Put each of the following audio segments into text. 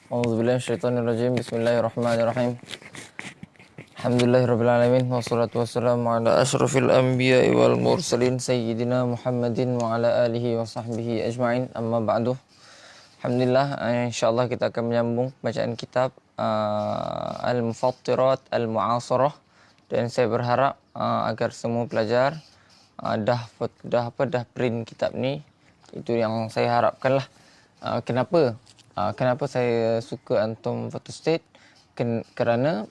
A'udzubillahi minasyaitonirrajim. Bismillahirrahmanirrahim. Alhamdulillahirabbil alamin wassalatu wassalamu ala asyrafil anbiya'i wal mursalin sayyidina Muhammadin wa ala alihi wa sahbihi ajma'in. Amma ba'du. Alhamdulillah, insyaallah kita akan menyambung bacaan kitab Al-Mufattirat Al-Mu'asarah, dan saya berharap agar semua pelajar dah print kitab ni. Itu yang saya harapkan lah. Kenapa saya suka antum photostat? Kerana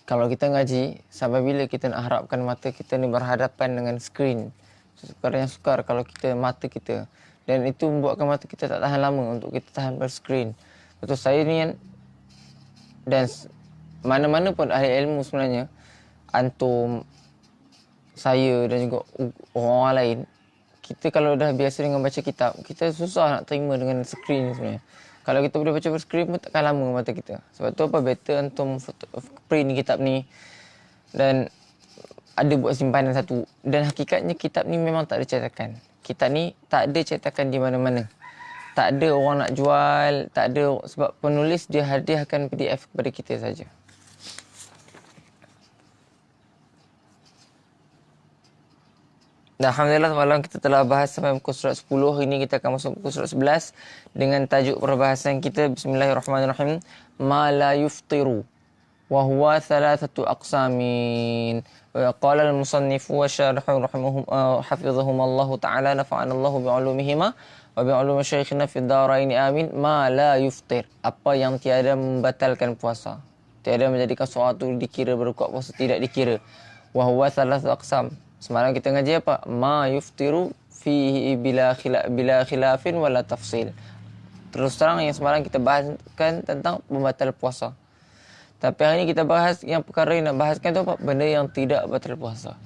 kalau kita ngaji, sampai bila kita nak harapkan mata kita ni berhadapan dengan skrin. Sukar kalau kita mata kita. Dan itu membuatkan mata kita tak tahan lama untuk kita tahan berskrin. Betul, saya ni kan, dan mana-mana pun ahli ilmu sebenarnya, antum, saya dan juga orang lain, kita kalau dah biasa dengan baca kitab, kita susah nak terima dengan skrin sebenarnya. Kalau kita boleh baca berskrin pun takkan lama mata kita. Sebab tu better antum print kitab ni dan ada buat simpanan satu. Dan hakikatnya kitab ni memang tak ada cetakan. Kitab ni tak ada cetakan di mana-mana. Tak ada orang nak jual, tak ada, sebab penulis dia hadiahkan PDF kepada kita saja. Alhamdulillah, semalam kita telah bahas sampai muka surat 10. Hari ini kita akan masuk muka surat 11 dengan tajuk perbahasan kita. Bismillahirrahmanirrahim. Ma la yuftiru wa huwa thalathatu aqsamin. Qala al-musannifu wa syarihu rahimahum hafizahum Allah taala, nafa'ana Allah bi'ulumihima wa bi'ulumi syekhina fid darain amin. Ma la yuftir, apa yang tiada membatalkan puasa, tiada menjadikan sesuatu dikira berbuka puasa, tidak dikira. Wa huwa thalathatu aqsam. Semalam kita ngaji apa? Ma yuftiru fihi bila khilafin wala tafsil. Terus terang yang semalam kita bahaskan tentang pembatal puasa. Tapi hari ini kita bahas yang perkara yang nak bahaskan tu apa? Benda yang tidak batal puasa.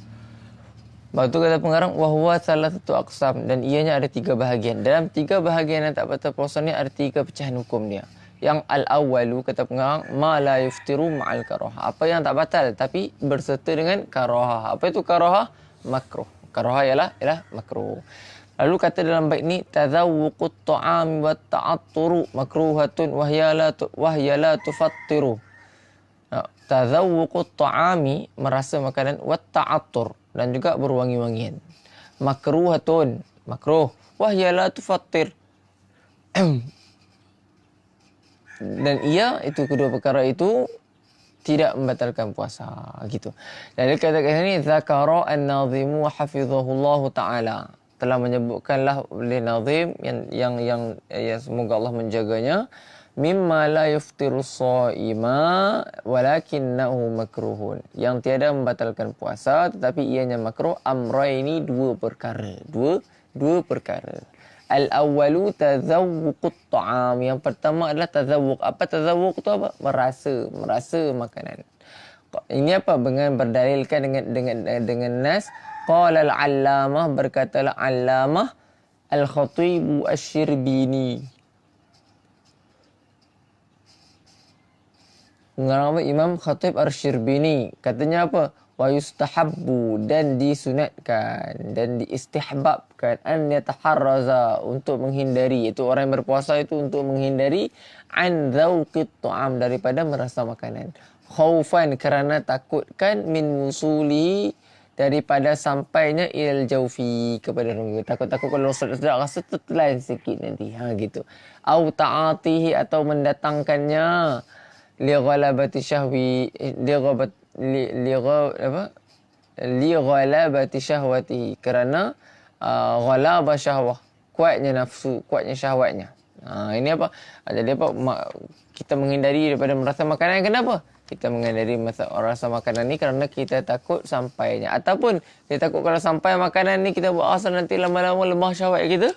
Lepas tu kata pengarang, wahuwa salasatu aqsam, dan ianya ada 3 bahagian. Dalam 3 bahagian yang tak batal puasa ni ada 3 pecahan hukum dia. Yang al-awwalu, kata pengarang, ma la yuftiru ma'al karaha. Apa yang tak batal tapi berserta dengan karaha. Apa itu karaha? Makruh. Karaha ialah makruh. Lalu kata dalam bait ni, tadzawwuqut ta'am wa ta'atturu makruhatun wahya la tufattiru. Tadzawwuqut ta'ami, merasa makanan, wa ta'attur, dan juga berwangi-wangian. Makruhatun, makruh, wahya la tufattir. Dan ia, itu kedua perkara itu tidak membatalkan puasa, gitu. Dan dia kata kat sini, zakara an-nazimu hafizahullahu taala, telah menyebutkanlah oleh nazim yang semoga Allah menjaganya, mimma la yuftiru shaima walakinnahu makruhun, yang tiada membatalkan puasa tetapi ianya makruh. Amraini, dua perkara. Al-awwalu tadzawwuqut ta'am. Yang pertama adalah tadzawwuq. Apa tadzawwuq tu apa? Merasa makanan. Ini apa? Dengan berdalilkan dengan nas. Qala al-allamah, berkatalah allamah al-Khatib asy-Syirbini. Mengarang Imam Khatib asy-Syirbini. Katanya apa? Wa yustahabbu, dan disunatkan dan diistihbabkan, an yataharraza, untuk menghindari, itu orang yang berpuasa itu untuk menghindari, an dzauqit ta'am, daripada merasa makanan, khaufan, kerana takutkan, min wusuli, daripada sampainya, ilal jaufi, kepada rongga, takut kalau sedap rasa tertelan sikit nanti, gitu. Au ta'atihi, atau mendatangkannya, li ghalabati syahwi, li ghalabati syahwatihi, kerana ghalabah syahwah, kuatnya nafsu, kuatnya syahwatnya. Ini apa? Jadi apa? Kita menghindari daripada merasa makanan. Kenapa? Kita menghindari rasa makanan ni kerana kita takut sampainya, ataupun kita takut kalau sampai makanan ni kita buat rasa nanti lama-lama lemah syahwat kita.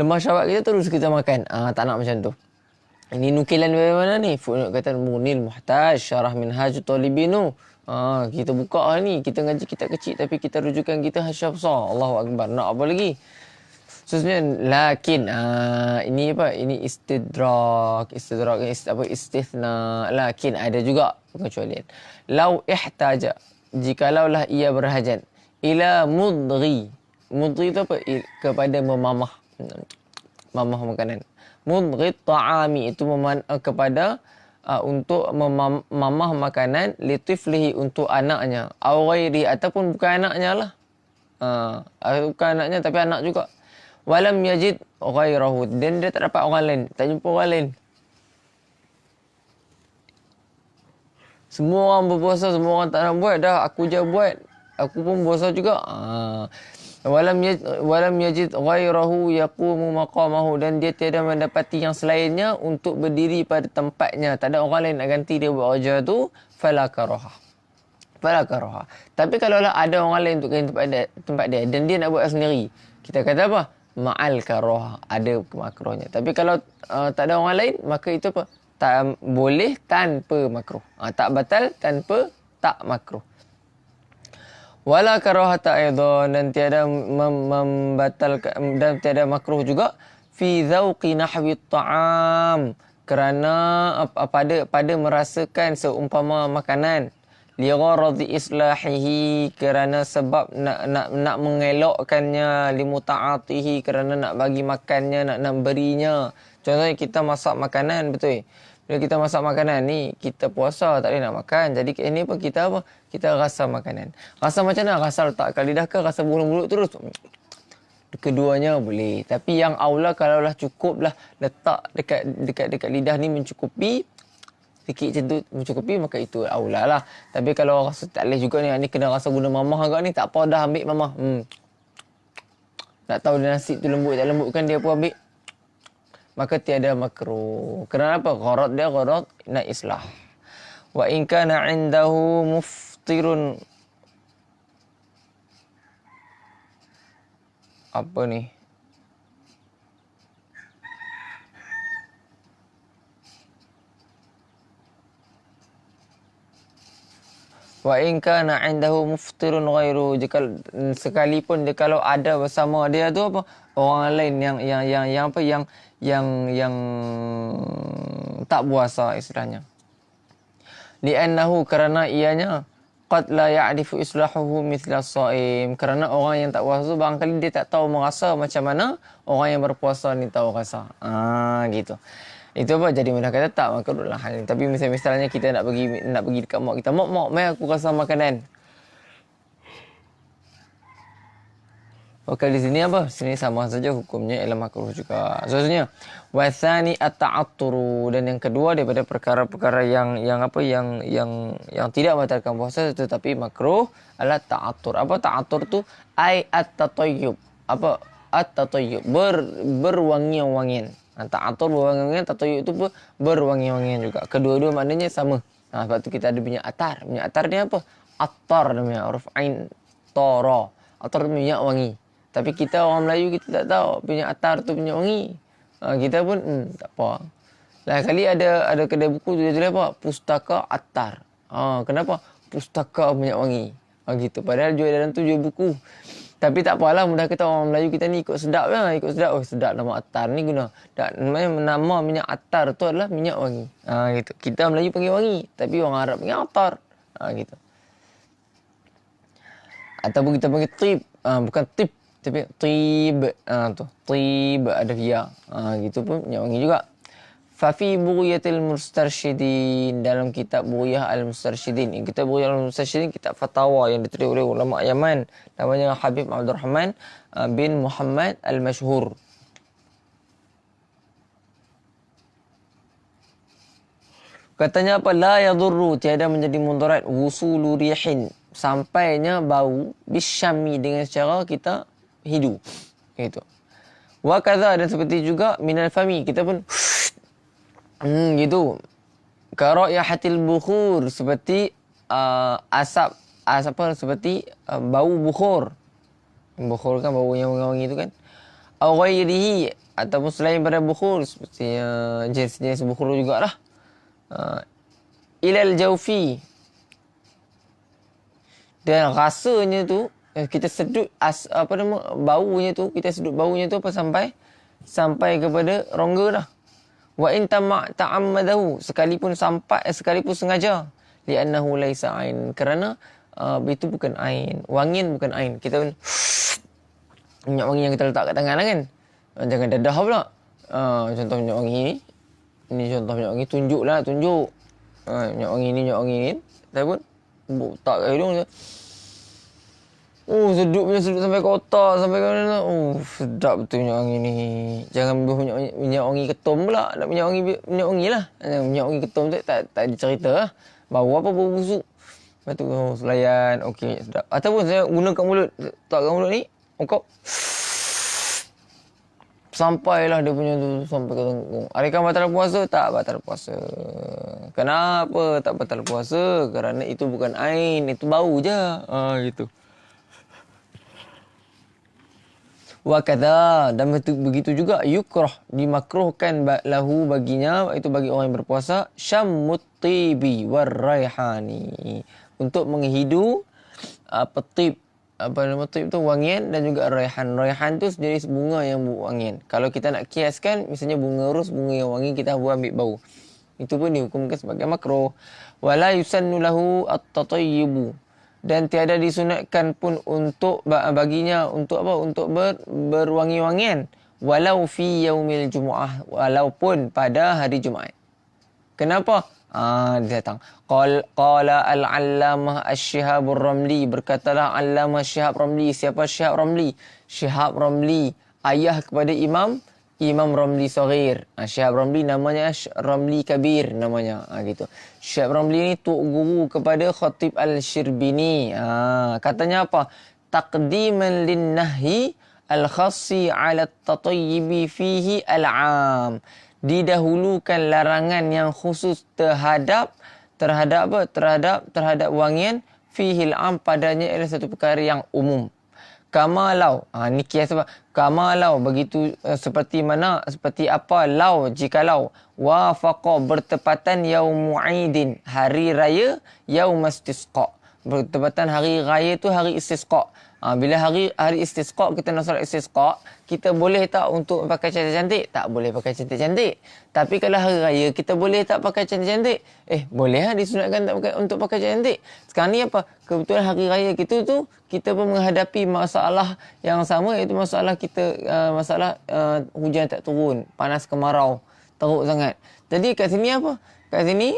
Lemah syahwat kita, terus kita makan. Tak nak macam tu. Ini nukilan dari mana ni? Footnote kata Munil Muhtaj, Syarah Minhaj Talibinu. Kita buka ni. Kita ngaji kitab kecil tapi kita rujukan kita hasyah besar. Allahu Akbar. Nak apa lagi? Khususnya lakin. Ini apa? Ini istidrak. Istithna. Lakin ada juga pengecualian. Lau ihtaja, jikalaulah ia berhajat, ila mudghi. Mudghi itu apa? Kepada memamah. mamah makanan. Mudghit ta'ami itu kepada untuk mamah makanan litiflihi untuk anaknya. Aw ghairi ataupun bukan anaknya lah. Bukan anaknya tapi anak juga. Walam yajid ghairahu dan dia tak dapat orang lain, tak jumpa orang lain. Semua orang berpuasa, semua orang tak nak buat dah, aku je buat. Aku pun puasa juga. Walam yajid ghairahu yaqumu maqamahu dan dia tiada mendapati yang selainnya untuk berdiri pada tempatnya. Tak ada orang lain nak ganti dia buat kerja tu, fala karaha. Tapi kalau lah ada orang lain untuk ganti tempat dia dan dia nak buat sendiri, kita kata apa? Ma'al karaha, ada makruhnya. Tapi kalau tak ada orang lain, maka itu apa? Tak boleh tanpa makruh. Tak batal tanpa tak makruh. Wala karahata aidan dan tiada membatalkan dan tiada makruh juga fi zauqi nahwi ta'am kerana pada merasakan seumpama makanan li gharadi islahihi kerana sebab nak mengelokkannya, li muta'atihi kerana nak bagi makannya, nak berinya. Contohnya kita masak makanan, betul. Bila kita masak makanan ni, kita puasa tak boleh nak makan. Jadi ini apa kita apa? Kita rasa makanan. Rasa macam mana? Rasa letak kat lidah ke? Rasa mulut terus? Keduanya boleh. Tapi yang aula kalaulah cukup lah letak dekat lidah ni mencukupi, sikit macam tu mencukupi, maka itu aula lah. Tapi kalau rasa tak boleh juga ni kena rasa guna mamah agak ni, tak apa dah ambil mamah. Nak tahu dia nasi tu lembut tak lembut kan dia pun ambil. Maka tiada makruh. Kenapa? Gharad dia gharad nak islah. Wa in kana 'indahu muftirun. Apa ni? Wa in kana 'indahu muftirun ghairu, sekalipun dia kalau ada bersama dia tu apa? Orang lain yang apa yang tak puasa istilahnya. Li'annahu kerana ianya qad la ya'rifu islahuhu mithla as-sha'im, kerana orang yang tak puasa tu barangkali dia tak tahu merasa macam mana orang yang berpuasa ni tahu rasa. Gitu. Itu apa jadi mudah kata tak makruh lah hal ni. Tapi misalnya kita nak pergi dekat mak kita, mak mai aku rasa makanan. Okey, di sini apa? Sini sama saja hukumnya ialah makruh juga. Seterusnya, wa tsani at-ta'atturu, dan yang kedua daripada perkara-perkara yang tidak membatalkan puasa tetapi makruh adalah ta'attur. Apa ta'attur tu? Ai at-tatayyub. Apa at-tatayyub? Berwangi-wangian. Ta'attur berwangi-wangian, tatayyub itu berwangi-wangian juga. Kedua-dua maknanya sama. Sebab tu kita ada minyak atar. Minyak atar ni apa? Attar namanya, huruf ain tara. Attar minyak wangi. Tapi kita orang Melayu kita tak tahu minyak atar tu minyak wangi. Kita pun tak apa. Lah kali ada kedai buku tu dia tulis apa? Pustaka Attar. Kenapa? Pustaka minyak wangi. Gitu. Padahal jual dalam tu jual buku. Tapi tak apalah, mudah kata orang Melayu kita ni ikut sedap lah. Ikut sedap. Oh sedap nama Attar ni guna. Nama minyak Attar tu adalah minyak wangi. Gitu. Kita Melayu panggil wangi. Tapi orang Arab panggil Attar. Gitu. Ataupun kita panggil tib. Bukan tib. Tapi tib. Tu. Tib ada via. Gitu pun minyak wangi juga. Fafi Bughyatil Mustarsyidin, dalam kitab Bughyah Al-Mustarsyidin. Kitab Bughyah Al-Mustarsyidin, kitab fatwa yang ditulis oleh ulama Yaman. Namanya Habib Abdul Rahman bin Muhammad Al-Mashhur. Katanya apa? La yadurru, tiada menjadi mudarat, wusulu rihin, sampainya bau, bisyami, dengan cara kita hidu. Gitu. Wa kadza, dan seperti juga minal fami, kita pun gitu. Kara'ihatil bukhur, seperti asap apa, seperti bau bukhur. Bukhur kan bau yang wangi-wangi itu kan. Aw ghairihi, ataupun selain pada bukhur, seperti jenis-jenis bukhur jugalah. Ilal jawfi, dan rasanya tu kita sedut baunya tu, kita sedut baunya tu apa sampai kepada rongga dah. Wa in ta'ammadahu, sekalipun sengaja, li'annahu laisa ain, kerana itu bukan ain, wangin bukan ain. Kita minyak wangi yang kita letak kat tangan lah kan, jangan dadah pula. Contoh minyak wangi ni. Ini contoh minyak wangi. Tunjuk. Minyak wangi ni. Saya pun tak kat hidung je. Sedut sampai ke otak, sampai ke mana. Sedap betul minyak wangi ni. Jangan minyak wangi ketum pula. Nak minyak wangi lah. Minyak wangi ketum tu tak ada cerita lah. Bau busuk. Lepas tu selayan, okey, sedap. Ataupun saya guna kat mulut. Tak kat mulut ni, ungkap. Sampailah dia punya tu sampai ke tengkung. Adakah batal puasa? Tak batal puasa. Kenapa tak batal puasa? Kerana itu bukan ain, itu bau je. Gitu. Wa kadza, dan begitu juga yukrah, dimakruhkan lahu baginya, itu bagi orang yang berpuasa, syammut tibi war raihani, untuk menghidu tib, tib tu wangian, dan juga raihan. Raihan tu jenis bunga yang wangian. Kalau kita nak kiaskan, misalnya bunga ros, bunga yang wangi, kita ambil bau. Itu pun dihukumkan sebagai makruh. Wala yusannu lahu at-tatayyibu, dan tiada disunatkan pun untuk baginya untuk apa? Untuk berwangi-wangian, walau fi yaumil jumu'ah, walaupun pada hari Jumaat. Kenapa? Dia datang. Qala al-allamah asy-Syihab ar-Ramli, berkatalah Allamah Syihab Ramli. Siapa Syihab Ramli? Syihab Ramli, ayah kepada Imam Ramli Saghir. Syihab Ramli namanya Ramli Kabir namanya. Gitu. Syihab Ramli ni tok guru kepada Khatib Al-Syirbini. Katanya apa? Taqdiman lin-nahyi al-khassi 'ala at-tatayyibi fihi al-'am. Didahulukan larangan yang khusus terhadap wangian fihi al-'am, padanya ialah satu perkara yang umum. Kamalau, ni kias apa? Kamalau, begitu seperti mana, seperti apa, jikalau wafaqa, bertepatan yaumul aidin, hari raya, yaum istisqa, bertepatan hari raya tu hari istisqa. Bila hari istisqa, kita nak solat istisqa, kita boleh tak untuk pakai cantik-cantik? Tak boleh pakai cantik-cantik. Tapi kalau hari raya, kita boleh tak pakai cantik-cantik? Boleh lah, disunatkan tak untuk pakai cantik. Sekarang ni apa? Kebetulan hari raya kita tu, kita pun menghadapi masalah yang sama, iaitu masalah hujan tak turun, panas kemarau, teruk sangat. Jadi kat sini apa? Kat sini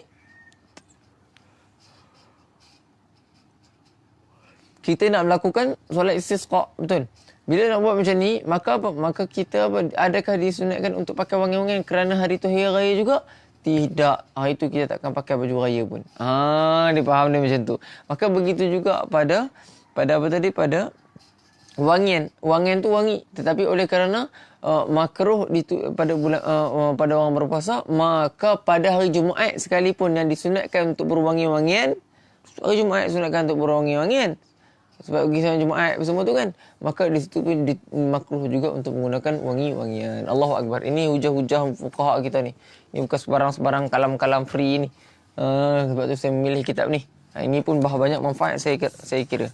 kita nak melakukan solat istisqa, betul? Bila nak buat macam ni, maka apa? Maka kita apa? Adakah disunatkan untuk pakai wangi-wangian kerana hari tu hari raya juga? Tidak. Hari tu kita takkan pakai baju raya pun. Dia faham dia macam tu. Maka begitu juga pada apa tadi? Pada wangian. Wangian tu wangi. Tetapi oleh kerana makruh pada pada orang berpuasa, maka pada hari Jumaat sekalipun yang disunatkan untuk berwangi-wangian, hari Jumaat sunatkan untuk berwangi-wangian. Sebab pergi solat Jumaat semua tu kan. Maka di situ pun makruh juga untuk menggunakan wangi-wangian. Allahu Akbar. Ini hujah-hujah fuqaha kita ni. Ini bukan sebarang-sebarang kalam-kalam free ni. Sebab tu saya memilih kitab ni. Ini pun banyak manfaat saya kira.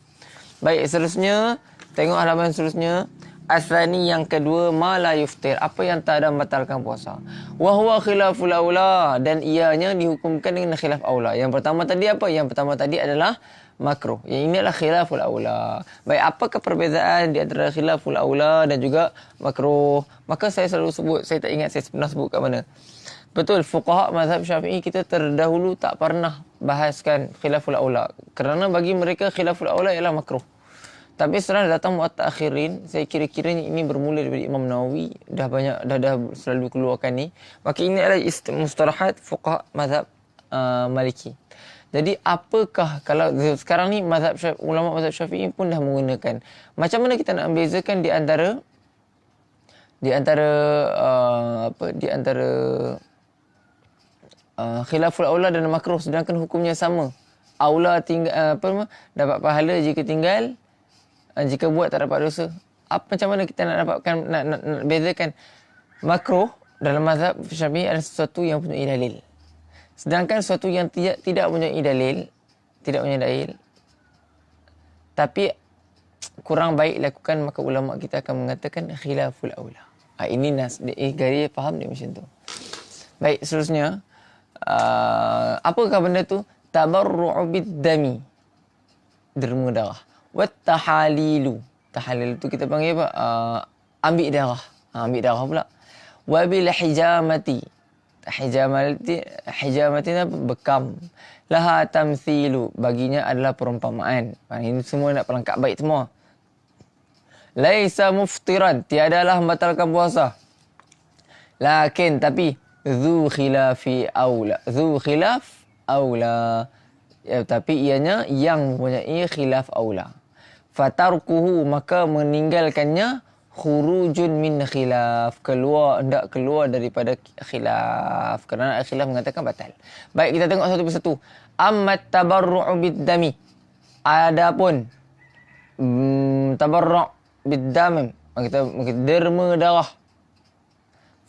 Baik, seterusnya. Tengok halaman seterusnya. Asani yang kedua, ma la yuftir, apa yang tak ada membatalkan puasa. Wa huwa khilaful aula, dan ianya dihukumkan dengan khilaf aula. Yang pertama tadi apa? Yang pertama tadi adalah makruh. Yang ini adalah khilaful aula. Baik, apakah perbezaan di antara khilaful aula dan juga makruh? Maka saya selalu sebut, saya tak ingat saya pernah sebut kat mana. Betul, fuqaha mazhab Syafi'i kita terdahulu tak pernah bahaskan khilaful aula. Kerana bagi mereka khilaful aula ialah makruh. Tapi setelah datang mu'at-ta'akhirin, saya kira-kiranya ini bermula daripada Imam Nawawi, dah selalu keluarkan ni. Maka ini adalah mustalahat fuqaha mazhab Maliki. Jadi apakah kalau sekarang ni ulama mazhab Syafi'i pun dah menggunakan. Macam mana kita nak membezakan di antara khilaful aula dan makruh, sedangkan hukumnya sama. Aula dapat pahala jika tinggal, jika buat tak dapat dosa. Macam mana kita nak dapatkan nak bezakan? Makruh dalam mazhab Syafi'i adalah sesuatu yang punya dalil. Sedangkan sesuatu yang tidak punya dalil, tapi kurang baik lakukan, maka ulama kita akan mengatakan khilaful aula. Ini gaya faham dia macam tu. Baik, seterusnya apakah benda tu? Tabarru'u bid-dami, derma darah. Wat-tahalilu. Tahalil tu kita panggil apa? Ambil darah. Ambil darah pula. Wa bil hijamati. Hijamati apa? Bekam. Laha tamthilu. Baginya adalah perumpamaan. Ini semua nak pelengkap baik semua. Laisa muftiran. Tiadalah membatalkan puasa. Lakin tapi Zu khilafi aula. Zu khilaf aula. Ya, tapi ianya yang mempunyai khilaf aula. Fatarkuhu, maka meninggalkannya khurujun min khilaf. Hendak keluar daripada khilaf. Kerana khilaf mengatakan batal. Baik, kita tengok satu persatu. Ammat tabarru'u biddami. Adapun tabarru' biddam. Kita derma darah.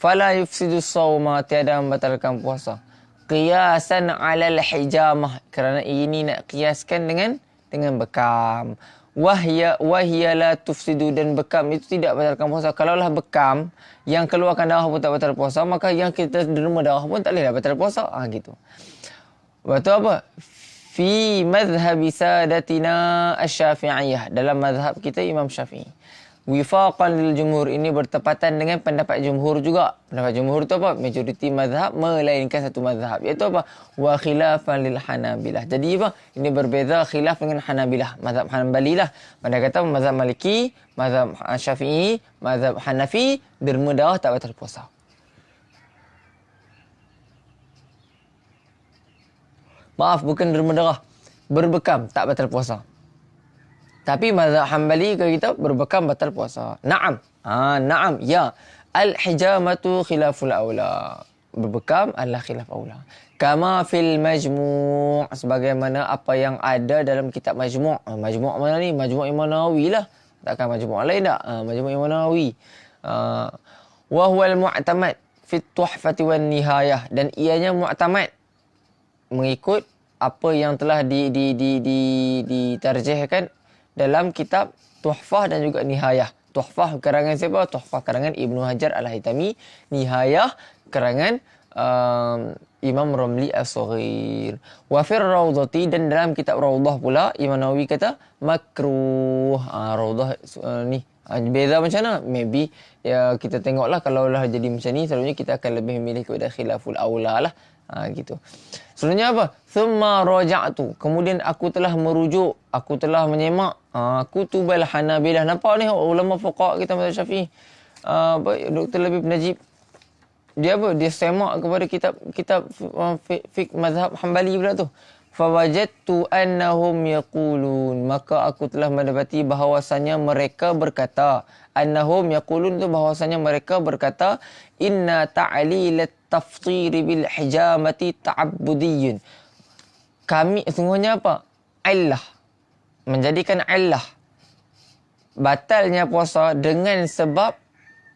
Fala yufsidu sawma, tiada membatalkan puasa. Qiyasan alal hijamah, kerana ini nak kiaskan dengan bekam. Wahya la tufsidu, dan bekam itu tidak batalkan puasa. Kalaulah bekam yang keluarkan darah pun tak batal puasa, maka yang kita derma darah pun tak boleh batal puasa. Gitu. Betul apa? Fi madhhabi sadatina asy-Syafi'iyah, dalam mazhab kita Imam Syafi'i. Wifaqan lil jumhur, ini bertepatan dengan pendapat jumhur juga. Pendapat jumhur itu apa? Majoriti mazhab melainkan satu mazhab, iaitu apa? Wa khilafan lil Hanabilah. Jadi apa? Ini berbeza khilaf dengan Hanabilah, mazhab Hanbali lah. Mereka kata mazhab Maliki, mazhab Syafi'i, mazhab Hanafi, derma darah tak batal puasa. Maaf, bukan derma darah, berbekam tak batal puasa. Tapi mazhab Hanbali kalau kita berbekam batal puasa. Naam. Naam. Ya. Al-hijamatu khilaful aula. Berbekam adalah khilaf aula. Kama fil majmu'. Sebagaimana apa yang ada dalam kitab majmu'. Majmu' mana ni? Majmu' Imam Nawawi lah. Takkan majmu' lain tak? Majmu' Imam Nawawi. Wa huwal mu'tamad fit tuhfati wan nihayah. Dan ianya mu'tamad. Mengikut apa yang telah ditarjihkan dalam kitab Tuhfah dan juga Nihayah. Tuhfah karangan siapa? Tuhfah karangan Ibnu Hajar Al-Haytami. Nihayah karangan Imam Ramli As-Saghir. Wa fir Rawdati, dan dalam kitab Rawdah pula Imam Nawawi kata makruh. Rawdah ni beza macam mana? Maybe ya, kita tengoklah kalaulah jadi macam ni, selalunya kita akan lebih memilih kepada khilaful aula lah. Gitu. Sebenarnya apa? Thumma raja'tu. Kemudian aku telah merujuk, aku telah menyemak kutubal Hanabilah. Nampak ni ulama fuqaha kita mazhab Syafi'i. Dr. Labib Najib. Dia apa? Dia semak kepada kitab fiqh mazhab Hanbali pula tu. Fawajadtu annahum yaqulun. Maka aku telah mendapati bahawasanya mereka berkata. Annahum yaqulun tu bahawasanya mereka berkata, inna ta'lilat tafṭir bil hijamati ta'abbudiyyun. Kami sungguhnya apa? Illah. Menjadikan illah batalnya puasa dengan sebab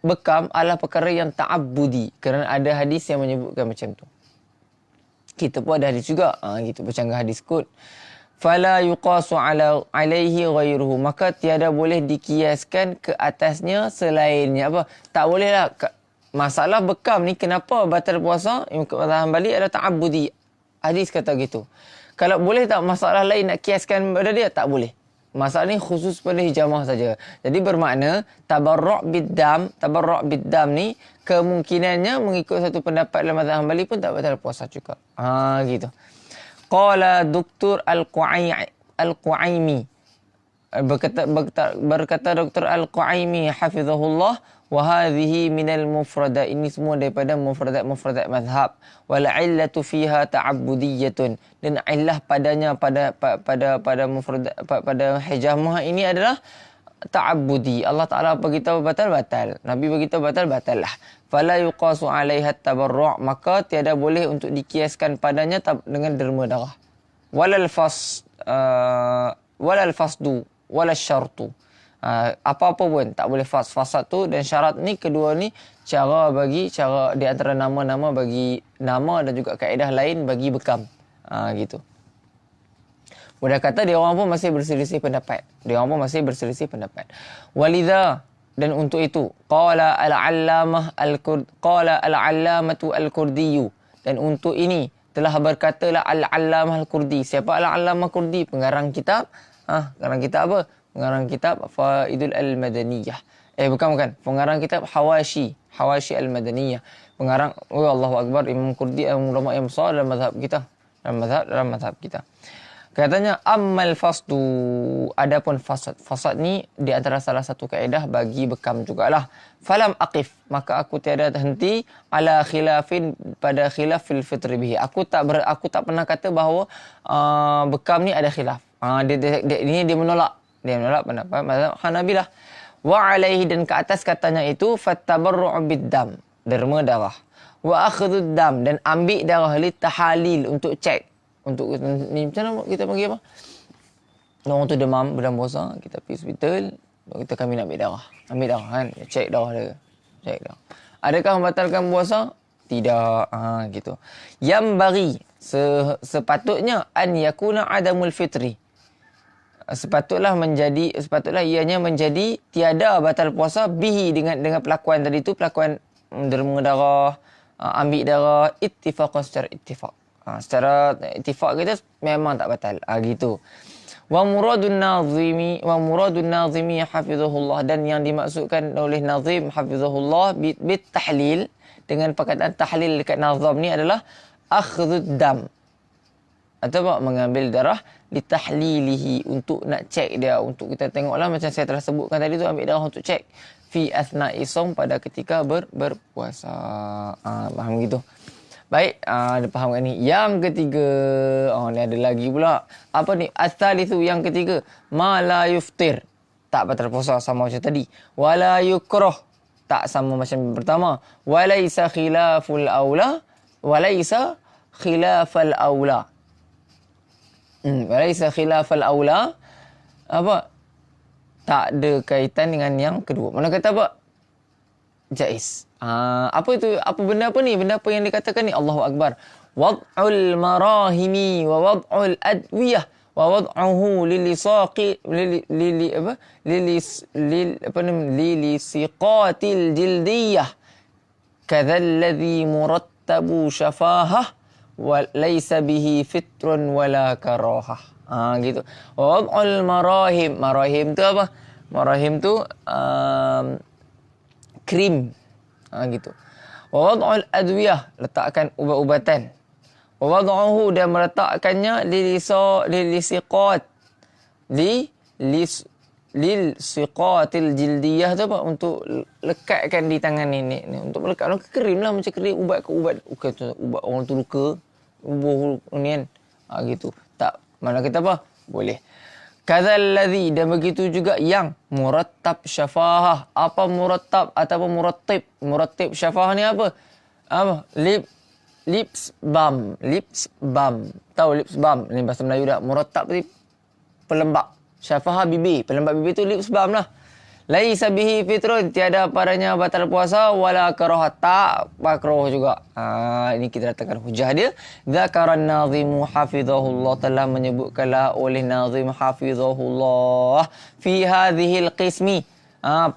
bekam adalah perkara yang ta'abbudi. Kerana ada hadis yang menyebutkan macam tu. Kita pun ada hadis juga. Gitu, bercanggah hadis kot. Fala yuqasu alaihi ghairuhu. Maka tiada boleh dikiaskan ke atasnya selainnya. Apa? Tak boleh lah. Masalah bekam ni kenapa batal puasa? Mazhab Hanbali adalah ta'abbudi. Hadis kata gitu. Kalau boleh tak masalah lain nak kiaskan pada dia? Tak boleh. Masalah ni khusus pada hijamah saja. Jadi bermakna tabarru' biddam ni kemungkinannya mengikut satu pendapat dalam mazhab Hanbali pun tak batal puasa juga. Gitu. Qala Dr. Al-Qu'aimi. Berkata Dr. Al-Qu'aimi hafizahullah, wa hadhihi minal mufradat. Ini semua daripada mufradat mazhab. Wal illatu fiha ta'abbudiyyatun. Dan illah padanya pada mufradat pada hijamah ini adalah ta'abbudi. Allah Taala beritahu batal. Nabi beritahu batal lah. Fala yuqasu 'alaiha tabarru'. Maka tiada boleh untuk dikiaskan padanya dengan derma darah. Walal fasdu walal syartu. Apa-apa pun tak boleh fasad tu dan syarat ni, kedua ni cara di antara nama-nama bagi nama dan juga kaedah lain bagi bekam. Gitu. Mudah kata dia orang pun masih berselisih pendapat. Walidha, dan untuk itu qala al-allamatu al-Kurdi, dan untuk ini telah berkatalah al-allamah al-Kurdi. Siapa al-allamah Kurdi? Pengarang kitab Pengarang kitab Faidul al-Madaniyah. Bukan. Pengarang kitab Hawashi Al-Madaniyah. Pengarang, Allahu Akbar, Imam Qurdi, ulama yang besar dalam mazhab kita. Dalam mazhab kita. Katanya, ammal fasdu, adapun fasad. Fasad ni di antara salah satu kaedah bagi bekam jugalah. Falam aqif, maka aku tiada henti ala khilafin, pada khilaf fil fitri bihi. Aku tak pernah kata bahawa bekam ni ada khilaf. Dia menolak. Dia menolak pendapat mazhab Hanabilah. Wa alaihi, dan ke atas katanya itu fattabarru'u bid-dam, derma darah. Wa akhdhud dam, dan ambil darah li tahalil, untuk cek. Untuk ni macam mana kita panggil apa? Orang tu demam bulan puasa, kita pergi hospital, kita kami nak ambil darah. Ambil darah kan, cek darah dia. Cek darah. Adakah membatalkan puasa? Tidak. Gitu. Yang bagi sepatutnya an yakuna adamul fitri. Sepatutlah ianya menjadi tiada batal puasa bihi, dengan pelakuan tadi tu, pelakuan derma darah, ambil darah, ittifaqan, secara ittifaq. Secara ittifaq kita memang tak batal. Gitu. Wa muradun nazimi hafizahullah, dan yang dimaksudkan oleh nazim hafizahullah bit tahlil, dengan perkataan tahlil dekat nazam ni adalah akhdhud dam, atau mengambil darah litahlilihi, untuk nak cek dia, untuk kita tengoklah macam saya telah sebutkan tadi tu, ambil darah untuk cek fi athna'i shaum, pada ketika berpuasa. Faham gitu? Baik, ada faham kan ni? Yang ketiga, ni ada lagi pula. Apa ni? Ats-tsalitsu, yang ketiga, ma la yuftir, tak batal puasa sama macam tadi. Wala yukrah, tak sama macam pertama. Walaisa khilaful aula, walaisa khilafal aula. Walaisa khilafal aula, apa? Tak ada kaitan dengan yang kedua. Mana kata apa? Jaiz. Apa itu? Apa benda apa ni? Benda apa yang dikatakan ni? Allahu Akbar. Wad'ul marahimi wa wad'ul adwiyah wa wad'uhu lilisiqatil jildiyah kadzalladzi murattabu syafahah wa laysa bihi fitrun wala karahah. Gitu. Wad'ul marahim. Marahim tu apa? Marahim tu krim. Gitu. Wa wad'ul adwiyah, letakkan ubat-ubatan. Wa wad'uhu, dan meletakkannya lilisiqat, lilsiqatil jildiyah tu apa? Untuk lekatkan di tangan ni. Untuk melekat krim lah, macam krim ubat orang tu luka, ubuh ni kan. Gitu. Tak, mana kita apa? Boleh. Kadzallazi, dan begitu juga yang murattab syafahah. Apa murattab ataupun murattib? Murattib syafahah ni apa? Lips balm. Tahu lips balm? Ni bahasa Melayu dah. Murattab ni pelembap. Syafahah bibir. Pelembap bibir tu lips balm lah. Laisa bihi fitrun, tiada padanya batal puasa, wala karaha, tak makruh juga. Ini kita datangkan hujah dia. Zakaran nazimu hafizahullah, telah menyebutkanlah oleh nazim hafizahullah fi hadhil qismi,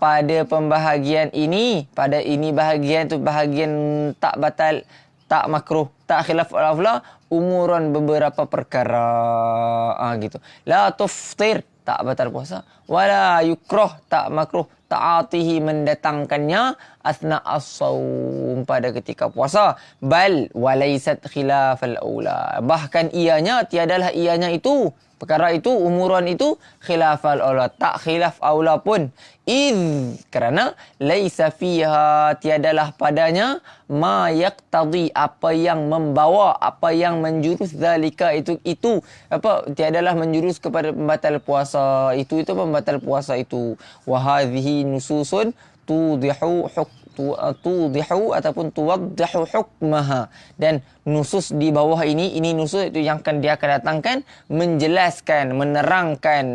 pada pembahagian ini, pada ini bahagian tu, bahagian tak batal, tak makruh, tak khilaf al-afla, umuran beberapa perkara. Gitu. La tuftir, tak batal puasa. Wala yukrah, tak makruh, ta'atihi, mendatangkannya, asna as-sawm, pada ketika puasa. Bal walaysat khilafal aula, bahkan ianya, tiadalah ianya itu, perkara itu, umuran itu, khilafal aula, tak khilaf aula pun. Kerana laisa fiha, tiadalah padanya, ma yaqtadi, apa yang membawa, apa yang menjurus zalika, itu apa, tiadalah menjurus kepada pembatal puasa itu pembatal puasa itu. Wa hadhihi nususun tudihu ataupun tuwaddihu hukmaha, dan nusus di bawah ini nusus itu yang dia akan datangkan, menjelaskan, menerangkan,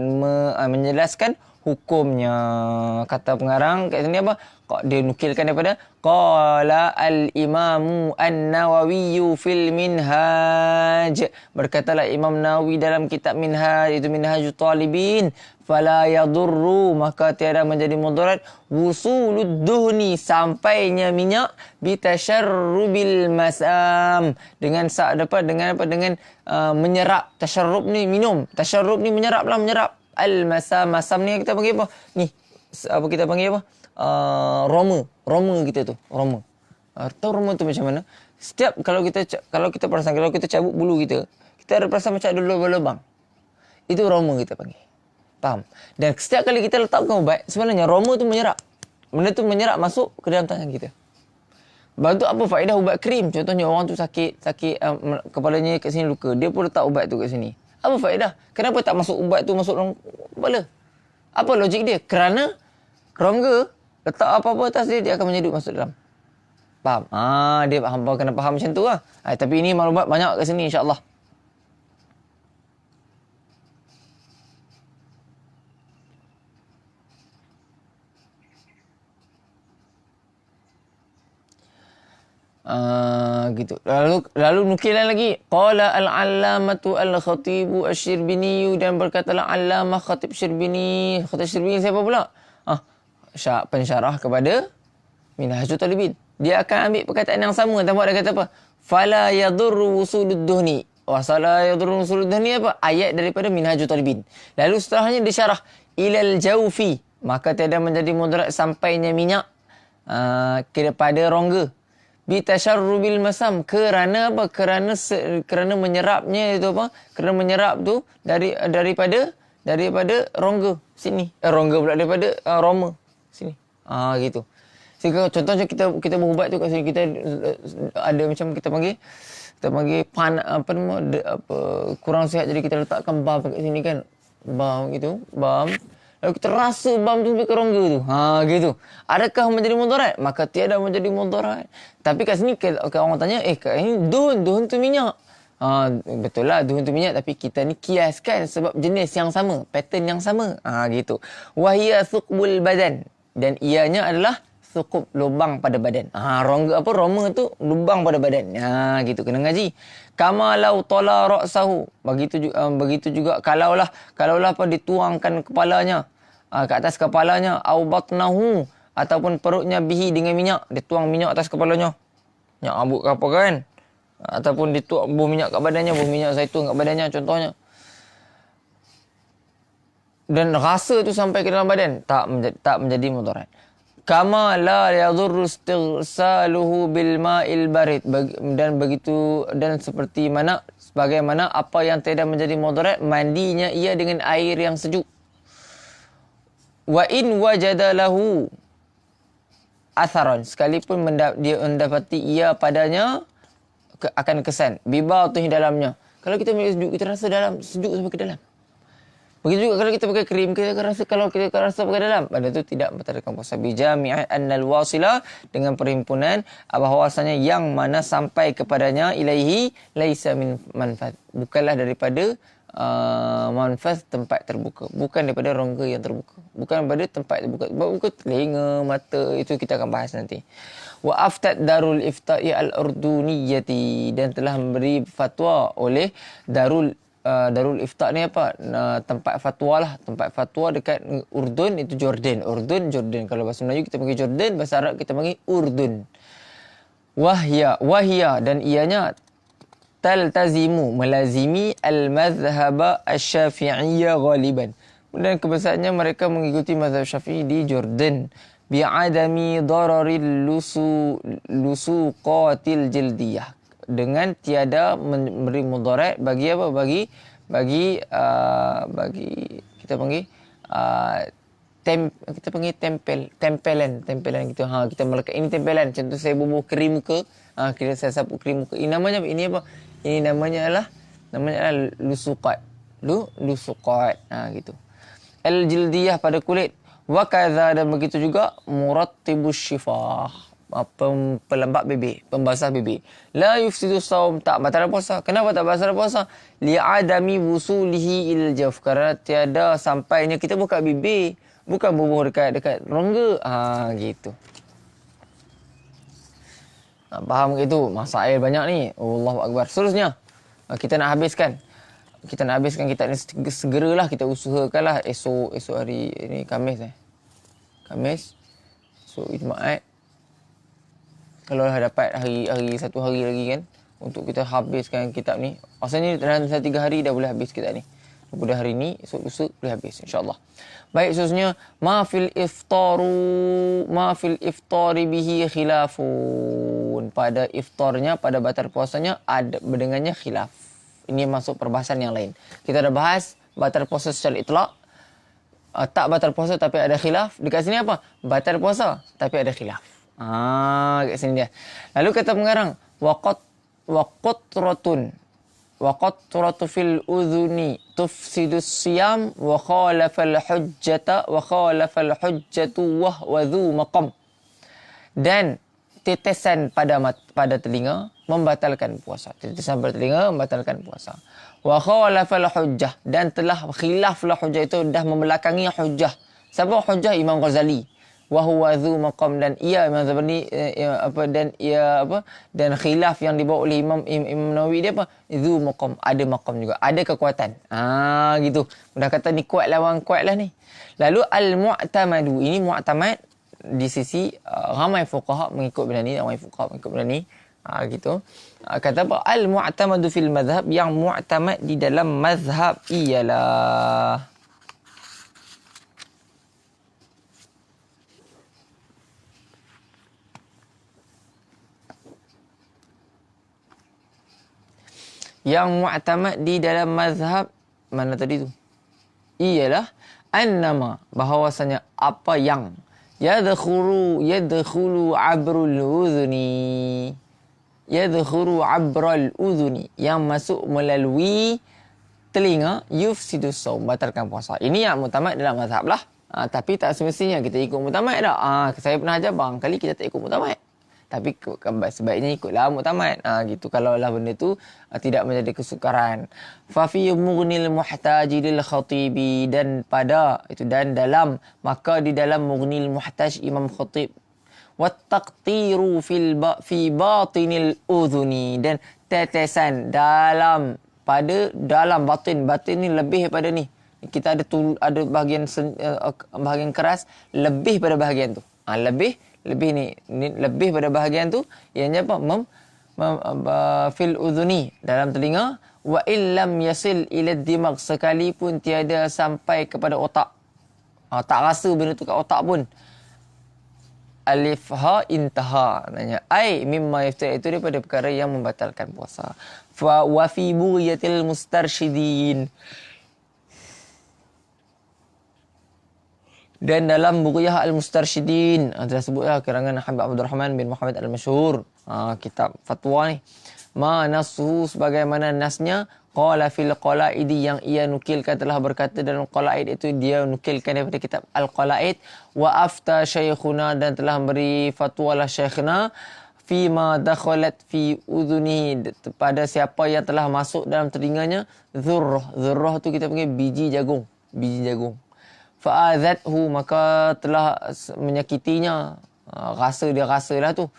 menjelaskan hukumnya. Kata pengarang kat sini apa? Dia nukilkan daripada qala al-imamu an-Nawawi fil minhaj. Berkatalah Imam Nawawi dalam kitab Minhaj, itu Minhajut Talibin, fala yadurru, maka tiada menjadi mudarat, wusulud duhni, sampainya minyak, bitasharrubil masam, dengan menyerap. Tasharrub ni minum, tasharrub ni menyerap. Al-masam, masam ni kita panggil apa? Ni apa kita panggil apa? Roma kita tu, roma. Tahu roma tu macam mana? Setiap kalau kita perasan, kalau kita cabut bulu kita ada perasan macam ada lubang-lubang. Itu roma kita panggil. Faham? Dan setiap kali kita letakkan ubat, sebenarnya roma tu menyerap. Benda tu menyerap masuk ke dalam tangan kita. Lepas tu apa faedah ubat krim? Contohnya orang tu sakit kepalanya kat sini luka. Dia pun letak ubat tu kat sini. Apa faedah? Kenapa tak masuk ubat tu masuk dalam kepala? Apa logik dia? Kerana rongga letak apa-apa atas dia, dia akan menyedut masuk dalam. Faham? Dia hamba kena faham macam tu lah. Tapi ini maklumat banyak kat sini insya-Allah. Gitu. Lalu nukilan lagi. Qala al-allamatu al-khatibu asy-Syirbini, dan berkatalah Allamah Khatib Syirbini. Khatib Syirbini siapa pula? Pensyarah kepada Minhajul Talibin. Dia akan ambil perkataan yang sama. Tahu dia kata apa? Fala yadurru wusulud duhni. Wasala yadurru wusulud duhni apa? Ayat daripada Minhajul Talibin. Lalu setelahnya disyarah ilal jawfi. Maka tiada menjadi mudarat sampainya minyak kepada rongga. Bitasyarrubil masam, kerana apa? Kerana menyerapnya itu apa? Kerana menyerap tu daripada rongga sini. Rongga pula daripada roma sini. Gitu. Sehingga contohnya kita berubat tu kat sini, kita ada macam kita panggil kurang sihat, jadi kita letakkan balm kat sini kan. Balm gitu, balm. Lalu kita rasa bam tu sampai ke rongga tu. Gitu. Adakah menjadi mudarat? Maka tiada menjadi mudarat. Tapi kat sini orang tanya, kat ini duhun tu minyak. Betul lah duhun tu minyak, tapi kita ni kiaskan sebab jenis yang sama, pattern yang sama. Gitu. Wahia thuqbul badan, dan ianya adalah thuqub, lubang pada badan. Roma tu lubang pada badan. Gitu, kena ngaji. Kama law tala ra'sahu, begitu juga kalaulah dituangkan kepalanya, ke atas kepalanya, au batnahu, ataupun perutnya, bihi, dengan minyak, dituang minyak atas kepalanya, minyak rambut ke apa kan, ataupun dituang buah minyak kat badannya, buah minyak zaitun kat badannya contohnya, dan rasa tu sampai ke dalam badan, tak menjadi mudarat. Kama la yadurru istigsaluhu bil ma'il barid, dan seperti mana, sebagaimana apa yang tidak menjadi mudarat mandinya ia dengan air yang sejuk. Wa in wajada lahu atharan, sekalipun dia mendapati ia padanya akan kesan bibatih dalamnya. Kalau kita ambil sejuk, kita rasa dalam sejuk sampai ke dalam. Begitu juga kalau kita pakai krim, kita akan rasa, kalau kita rasa pakai dalam, benda itu tidak membatalkan puasa. Bijami'an annal wasila, dengan perhimpunan bahawasanya yang mana sampai kepadanya ilaihi laisa min manfat, bukanlah daripada manfat tempat terbuka, bukan daripada rongga yang terbuka, bukan daripada tempat terbuka. Buka telinga, mata, itu kita akan bahas nanti. Wa aftat darul ifta'i al-urduniyati, dan telah memberi fatwa oleh Darul Ifta' ni apa? Tempat fatwa lah. Tempat fatwa dekat Urdun, itu Jordan. Jordan. Kalau bahasa Melayu kita panggil Jordan, bahasa Arab kita panggil Urdun. Wahya, dan ianya taltazimu, melazimi al-madhhaba asy-syafi'iyya ghaliban. Dan kebiasaannya mereka mengikuti mazhab Syafi'i di Jordan. Bi'adami dararil lusuqatil jildiyah, dengan tiada memberi mudarat bagi apa? Bagi kita panggil tempelan gitu. Kita melekat ini tempelan. Contoh saya bubuh krim muka, saya sapu krim muka. Ini namanya apa? Ini apa? Ini namanya adalah lusuqat. Lusuqat. Gitu. Al-jildiyah, pada kulit. Wa kadza, dan begitu juga murattibus syifah, pelembab bibir, pembasah bibir. La yufsidu saum, tak batal puasa. Kenapa tak batal puasa? Li'adami wusulihi ilal jawf, kerana tiada sampainya, kita buka bibir, bukan bubuh dekat rongga. Gitu. Faham ke itu? Masak air banyak ni. Allahu Akbar. Seterusnya, kita nak habiskan kitab ni segeralah. Kita usahakanlah esok hari ni Khamis. So Jumaat, kalau dah dapat satu hari lagi kan, untuk kita habiskan kitab ni. Asalnya dalam 3 hari dah boleh habis kitab ni. kemudian hari ini, esok lusa boleh habis insya-Allah. Baik, seterusnya ma fil iftari bihi khilafun. Pada iftarnya, pada batal puasanya ada dengannya khilaf. Ini masuk perbahasan yang lain. Kita dah bahas batal puasa secara itlak. Tak batal puasa tapi ada khilaf. Dekat sini apa? Batal puasa tapi ada khilaf. Kat sini dia. Lalu kata pengarang waqatratu fil udhuni tufsidus siyam wa khalafal hujjatu wa dhu maqam. Dan tetesan pada telinga membatalkan puasa. Tetesan pada telinga membatalkan puasa. Wa khalafal hujjah, dan telah khilaflah hujjah itu dah membelakangi hujjah. Siapa hujjah? Imam Ghazali. Wa huwa dhu maqam, dan ia Imam Ghazali dan khilaf yang dibawa oleh Imam Nawawi dia apa? Dhu maqam, ada maqam juga, ada kekuatan. Gitu. Dah kata ni kuat lawan kuat lah ni. Lalu al-mu'tamadu, ini mu'tamad di sisi ramai fuqaha mengikut benda ni, gitu. Kata apa? Al-mu'tamadu fil madhab, yang mu'tamad di dalam mazhab ialah mazhab mana tadi tu? Ialah annama, bahawasanya apa yang yadkhulu abrul udhuni, yang masuk melalui telinga, yufsidus shaum, batalkan puasa. Ini yang mutamad dalam mazhab lah. Tapi tak semestinya kita ikut mutamad dah. Saya pernah ajar barangkali kita tak ikut mutamad. Tapi sebaiknya ikutlah mutamad. Gitu. Kalau lah benda tu tidak menjadi kesukaran. Fa fi mughnil muhtaji lil khatibi, dan dalam, maka di dalam mughnil muhtaj Imam Khatib, wat taqtiru fi batinil udhuni, dan tetesan dalam batin ni lebih pada ni. Kita ada bahagian keras lebih pada bahagian tu. Lebih pada bahagian tu, ianya apa? Fil udhuni, dalam telinga, wa illam yasil ila dimag, sekalipun tiada sampai kepada otak. Tak rasa benda tu kat otak pun. Alif ha intaha, maknanya ai mimma yaftar, itu daripada perkara yang membatalkan puasa. Wa fi bughiyatil mustarsyidin, dan dalam Bughyah al-Mustarsyidin, telah sebutlah karangan Habib Abdul Rahman bin Muhammad al-Masyhur, kitab fatwa ni, ma nasuhu, sebagaimana nasnya, qala fil qalaidi, yang ia nukilkan, telah berkata dalam qalaid, itu dia nukilkan daripada kitab al-Qalaid, wa afta syekhuna, dan telah beri fatwa lah syekhna, fima dakhalat fi udhuni, pada siapa yang telah masuk dalam telinganya zurrah tu kita panggil biji jagung. Fa'adhathu, maka telah menyakitinya, rasalah tu,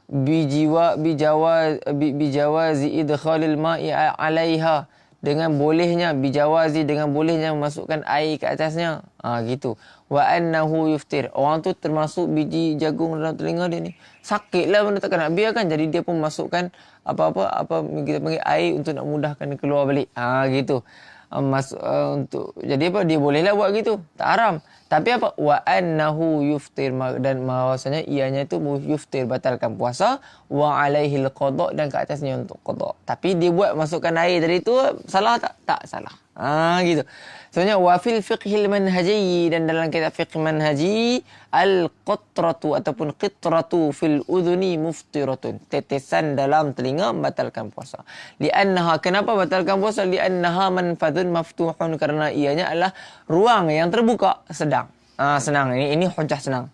bijawazi idkhalil ma'i alaiha, dengan bolehnya memasukkan air ke atasnya, gitu. Wa annahu yuftir, orang tu termasuk biji jagung dalam telinga dia ni, sakitlah benda, takkan nak biarkan, jadi dia pun masukkan apa kita panggil air untuk nak mudahkan dia keluar balik, gitu. Untuk jadi apa, dia bolehlah buat gitu, tak haram. Tapi apa, wa annahu yuftir, dan bahawasanya ianya itu yuftir, batalkan puasa, wa alaihil qada, dan ke atasnya untuk qada. Tapi dia buat masukkan air tadi tu, salah tak? Tak salah. Gitu. Sebenarnya wa fil fiqhil manhaji, dan dalam kitab fiqh manhaji, al-qatratu ataupun qitratu fil udhuni muftiratun, tetesan dalam telinga membatalkan puasa. Li'annaha, kenapa batalkan puasa? Li'annaha manfadun maftuhun, kerana ianya adalah ruang yang terbuka, sedang. Senang, ini hujah senang.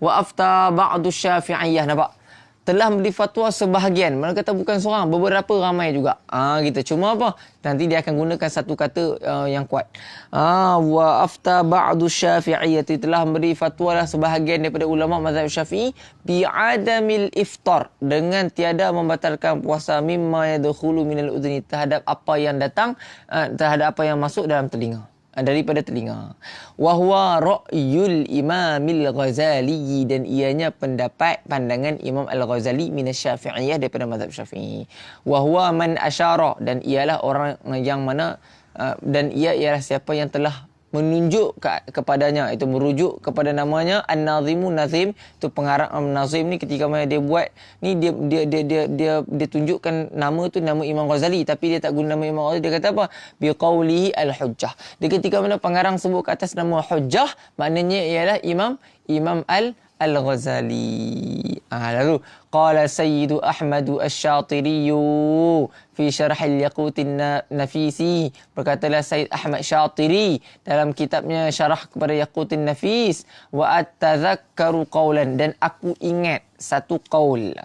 Wa afta ba'du syafi'iyah, nampak? Telah beri fatwa sebahagian. Mana kata bukan seorang, beberapa ramai juga. Gitu. Cuma apa? Nanti dia akan gunakan satu kata yang kuat. Wa afta ba'du syafi'iyyati, telah beri fatwa lah sebahagian daripada ulama mazhab Syafi'i, bi'adamil iftar, dengan tiada membatalkan puasa, mimma yadkhulu minal udhni, terhadap apa yang datang, terhadap apa yang masuk dalam telinga, daripada telinga. Wa huwa ra'yul Imamil Ghazali, dan ianya pandangan Imam Al-Ghazali minasy-Syafi'iyyah, daripada mazhab Syafi'i. Wa huwa man asyara, dan ialah orang yang mana dan ia ialah siapa yang telah menunjuk kepadanya, itu merujuk kepada namanya An-Nazimu. Nazim itu pengarang. Nazim ni ketika mana dia buat ni, dia tunjukkan nama tu nama Imam Ghazali, tapi dia tak guna nama Imam Ghazali. Dia kata apa? Biqaulihi al-hujjah. Dia ketika mana pengarang sebut ke atas nama hujjah, maknanya ialah Imam Al-Ghazali. Lalu qala Sayyidu Ahmadu Asy-Syatiri fi syarh al-Yaqut an-Nafisi, berkatalah Sayyid Ahmad Syatiri dalam kitabnya syarah kepada Yaqut an-Nafis, wa atadhakkaru qawlan, dan aku ingat satu qaul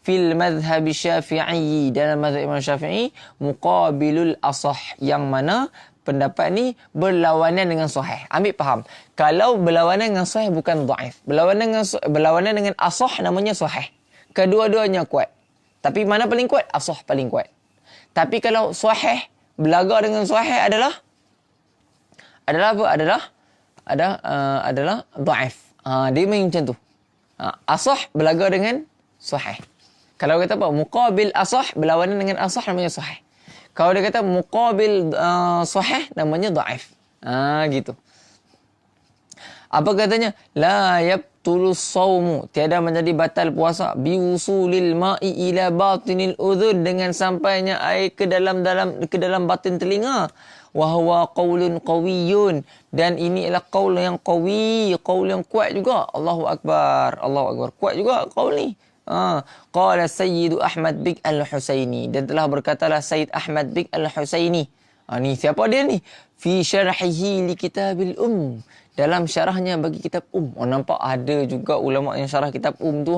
fil madhhab Syafi'i, dalam mazhab Imam Syafi'i, muqabilul asah, yang mana pendapat ni berlawanan dengan sahih. Ambil faham. Kalau berlawanan dengan sahih bukan dhaif. Berlawanan dengan asah namanya sahih. Kedua-duanya kuat. Tapi mana paling kuat? Asah paling kuat. Tapi kalau sahih belaga dengan sahih adalah apa? Adalah dhaif. Dia main macam tu. Asah belaga dengan sahih. Kalau kata apa? Muqabil asah, berlawanan dengan asah namanya sahih. Kalau dia kata muqabil sahih, namanya dhaif. Gitu. Apa katanya? La yabtulu sawmu, tiada menjadi batal puasa, biwusulil ma'i ila batinil udhun, dengan sampainya air ke dalam batin telinga. Wa huwa qaulun qawiyyun, dan ini adalah qaul yang qawi, qaul yang kuat juga. Allahu akbar. Kuat juga qaul ni. Qala Sayyidu Ahmad Bik Al-Husaini, dan telah berkatalah Sayyid Ahmad Bik Al-Husaini. Ni siapa dia ni? Fi syarhihi li kitabil dalam syarahnya bagi kitab nampak ada juga ulama yang syarah kitab tu.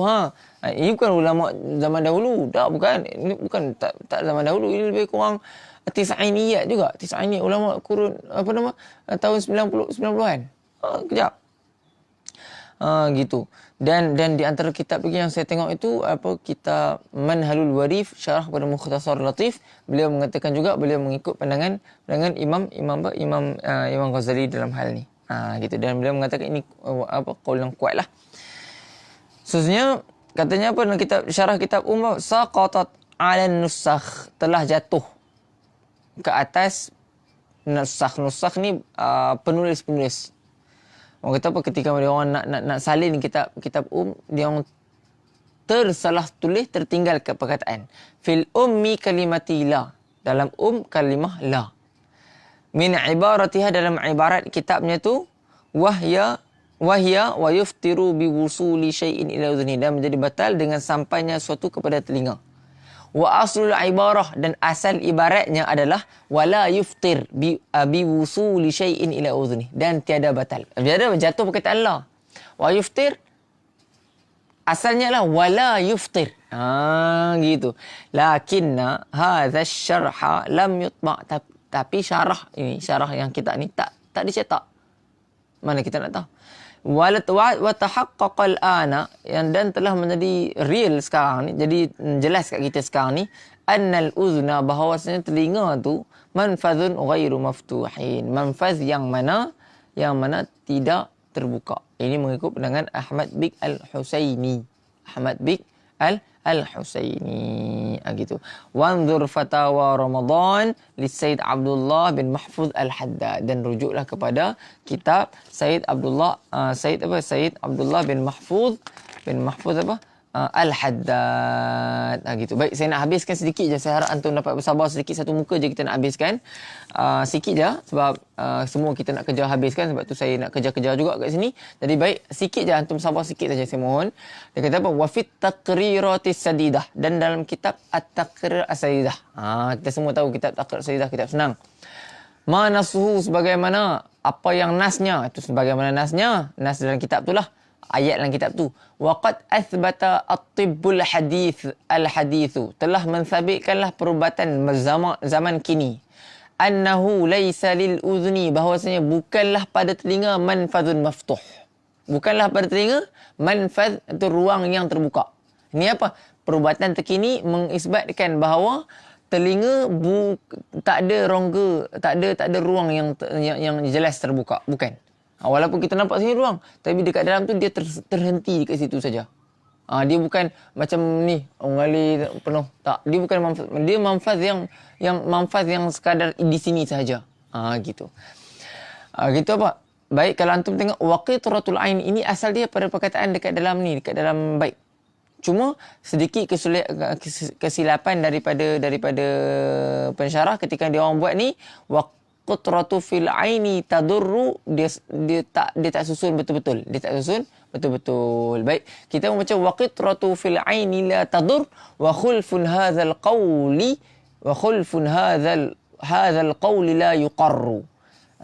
Ini bukan ulama zaman dahulu. Bukan. Ini bukan tak zaman dahulu. Ini lebih kurang Tis'ainiyat juga. Tis'ainiyat ulama kurun tahun 90-an. Kejap. Gitu. Dan di antara kitab lagi yang saya tengok itu kitab Manhalul Warif, syarah kepada Mukhtasar Latif. Beliau mengatakan juga beliau mengikut pandangan Imam Ghazali dalam hal ni. Gitu. Dan beliau mengatakan ini qaul yang kuat lah. Khususnya katanya dalam kitab syarah kitab saqatat 'ala nusakh, telah jatuh ke atas nusakh. Nusakh ni penulis-penulis. Orang kata apa, ketika dia orang nak salin kitab dia orang tersalah tulis, tertinggal ke perkataan fil ummi kalimati la, dalam kalimah la, min ibaratiha, dalam ibarat kitabnya tu wahya wa yuftiru bi wusuli syai'in ila udhni, dan menjadi batal dengan sampainya suatu kepada telinga. Wa aslul ibarah, dan asal ibaratnya adalah wala yuftir bi wusuli syai'in ila udhni, dan tiada batal. Tiada jatuh perkataan la. Wa yuftir asalnya adalah wala yuftir. Gitu. Lakinna hadha syarha lam yutma', tapi syarah yang kita ni tak dicetak. Mana kita nak tahu? Wa tahaqqaqa al-ana, dan telah menjadi real sekarang ni, jadi jelas kat kita sekarang ni, annal uzna, bahawasanya telinga tu manfazun ghairu maftuhin, manfaz yang mana tidak terbuka. Ini mengikut pandangan Ahmad Bik Al-Husaini. Al-Husaini. Gitu. Wanzur fatawa Ramadan li Sayyid Abdullah bin Mahfuz Al-Haddad, dan rujuklah kepada kitab Sayyid Abdullah bin Mahfuz Al-Haddad. Gitu. Baik, saya nak habiskan sedikit je. Saya harap antum dapat bersabar sedikit, satu muka je kita nak habiskan. Sikit je, sebab semua kita nak kejar habiskan, sebab tu saya nak kejar-kejar juga kat sini. Jadi baik, sikit je, antum sabar sikit saja, saya mohon. Dia kata apa? Wa fit taqriratis sadidah, dan dalam kitab At-Taqrir As-Sadidah. Kita semua tahu kitab Taqrir As-Sadidah, kitab senang. Ma nasuhu, sebagaimana apa yang nasnya, itu sebagaimana nasnya, nas dalam kitab itulah, ayat dalam kitab tu. Waqad athbata at-tibbul al-hadithu, telah mensabitkanlah perubatan zaman kini, annahu laysa lil udhni, bahawasanya bukanlah pada telinga manfazun maftuh. Bukanlah pada telinga manfaz, itu ruang yang terbuka. Ini apa? Perubatan terkini mengisbatkan bahawa telinga tak ada rongga, tak ada ruang yang jelas terbuka, bukan. Walaupun kita nampak sini ruang, tapi dekat dalam tu dia terhenti dekat situ saja. Dia bukan macam ni mengalir penuh. Tak, dia bukan manfaz. Dia manfaz yang sekadar di sini sahaja. Gitu. Gitu apa? Baik, kalau antum tengok waqitratul ain, ini asal dia pada perkataan dekat dalam bait. Cuma sedikit kesilapan daripada pensyarah ketika dia orang buat ni waqitratu fil aini tadurru, dia tak susun betul-betul. Baik, kita membaca waqitratu fil aini la tadur wa khulfun hadzal qawli la yuqarru.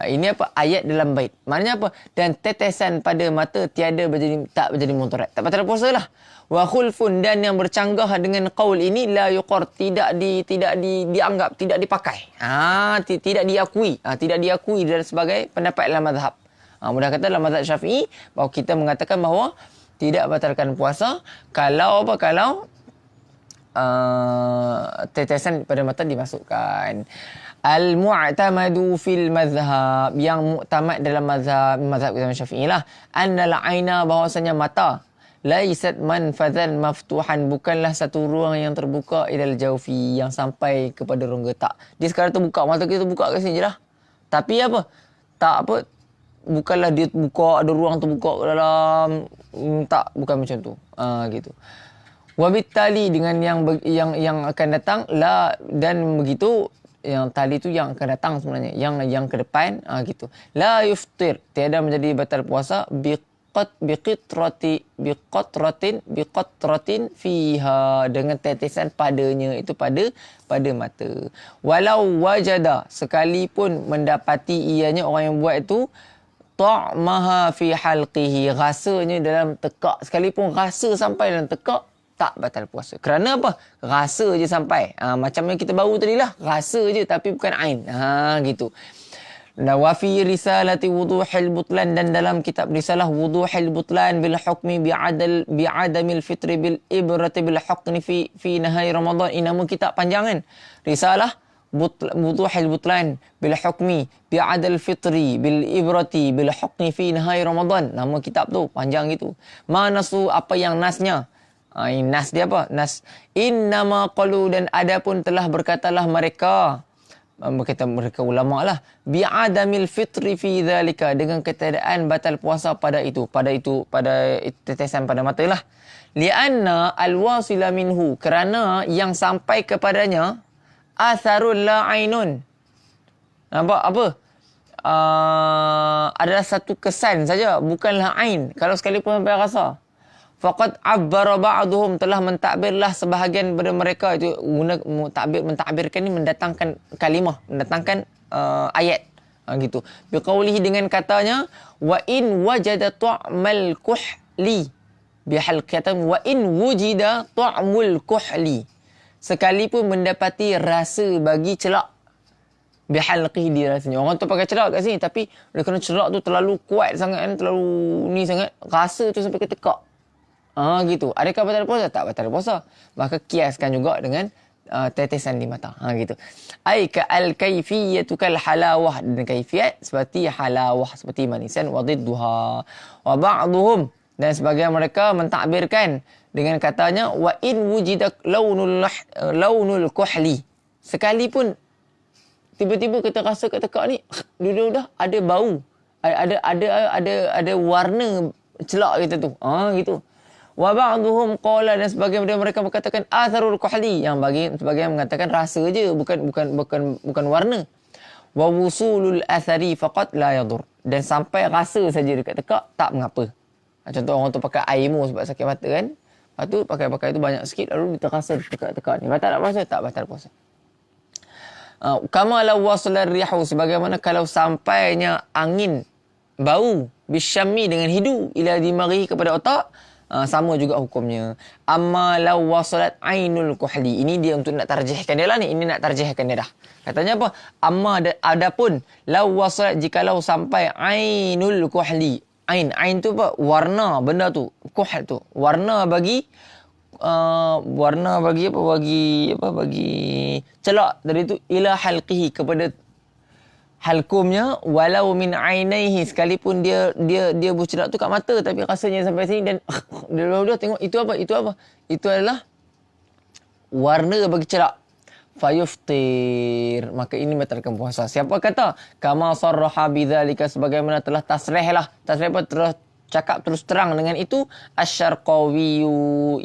Ini apa? Ayat dalam bait. Maknanya apa? Dan tetesan pada mata tak berjadi mudarat. Tak batal puasa lah. Wa khulfun, dan yang bercanggah dengan qaul ini la yuqar, tidak dianggap, tidak dipakai. Tidak diakui. Tidak diakui dan sebagai pendapat dalam mazhab. Mudah kata dalam mazhab Syafi'i bahawa kita mengatakan bahawa tidak batalkan puasa kalau tetesan pada mata dimasukkan. Al-mu'tamadu fil mazhab, yang muktamad dalam mazhab Imam Syafi'i lah, annal aina, bahawasanya mata, laisat manfazan maftuhan, bukanlah satu ruang yang terbuka, ilal jawfi, yang sampai kepada rongga. Tak, dia sekarang terbuka, mata kita buka kat sini je lah. Tapi bukanlah dia buka, ada ruang terbuka ke dalam. Tak, bukan macam tu. Gitu. Wabittali, dengan yang akan datang la, dan begitu, yang tali tu yang akan datang sebenarnya, yang ke depan, gitu. La yuftir, tiada menjadi batal puasa biqatratin fiha, dengan tetesan padanya, itu pada mata. Walau wajada, sekalipun mendapati ianya orang yang buat itu, ta'maha fi halqihi, rasanya dalam tekak, sekalipun rasa sampai dalam tekak, tak batal puasa. Kerana apa? Rasa je sampai. Macam yang kita baru tadi lah. Rasa je tapi bukan ain. Gitu. Dan wa fi risalati wuduhil butlan, dan dalam kitab risalah wuduhil butlan bil hukmi bi'adamil fitri bil ibrati bil hukmi fi nahai Ramadan. Ini nama kitab panjang kan? Risalah wuduhil butlan bil hukmi bi'adal fitri bil ibrati bil hukmi fi nahai Ramadan. Nama kitab tu panjang gitu. Manasu, apa yang nasnya? Nas dia apa? Nas innama qalu, dan adapun telah berkatalah mereka, berkata mereka ulama lah, bi'adamil fitri fi dhalika, dengan ketiadaan batal puasa pada tetesan pada mata lah. Lianna alwasila minhu, kerana yang sampai kepadanya atharul la ainun. Nampak apa? Adalah satu kesan saja, bukanlah ain. Kalau sekalipun sampai rasa. Faqad abbara ba'duhum, telah mentakbirlah sebahagian daripada mereka, itu guna mentakbirkan ni mendatangkan kalimah, mendatangkan ayat, gitu. Biqaulihi, dengan katanya, wa in wajada ta'mal kuhli bihalqatan wa in wujida ta'mul kuhli, sekalipun mendapati rasa bagi celak, bihalqihi, di rasanya. Orang tu pakai celak kat sini, tapi oleh kerana celak tu terlalu kuat sangat kan, terlalu ni sangat, rasa tu sampai ke tekak. Gitu. Adakah batal puasa? Tak batal puasa. Maka kiaskan juga dengan tetesan di mata. Gitu. Ai ka'al kaifiyatu kal halawah, dan kaifiat seperti halawah, seperti manisan, wa didduha. Wa ba'duhum, dan sebagian mereka mentakbirkan dengan katanya wa in wujidak launul kuhli, sekalipun tiba-tiba kita rasa kat tekak ni dah ada bau, ada warna celak kita tu. Gitu. Wa ba'dhum qala, dan sebagian daripada mereka berkatakan atharul kuhli, yang sebagian mengatakan rasa je, bukan warna. Wa wusulul athari faqat la yadur, dan sampai rasa saja dekat tekak tak mengapa. Contoh orang tu pakai air mu sebab sakit mata kan. Lepas tu pakai tu banyak sikit, lalu terasa dekat tekak ni. Batal tak puasa? Tak batal puasa. Kama law wasala rihu, sebagaimana kalau sampainya angin bau bisyammi, dengan hidu, ila dimaghi, kepada otak, sama juga hukumnya. Amma law wasalat ainul kuhli, ini dia untuk nak tarjihkan dia lah ni, ini nak tarjihkan dia dah. Katanya apa? Amma adapun law wasalat, jikalau sampai ainul kuhli, ain tu apa? Warna benda tu, kuhl tu warna bagi bagi celak dari itu, ila halqihi, kepada halkumnya walau min ainaihi, sekalipun dia bercerak tu kat mata tapi rasanya sampai sini dan dia tengok itu apa itu adalah warna bagi cerak, fayuftir, maka ini membatalkan puasa. Siapa kata? Kama sarraha bidzalika, sebagaimana telah tasrih apa, terus cakap terus terang dengan itu Asy-Syarqawi,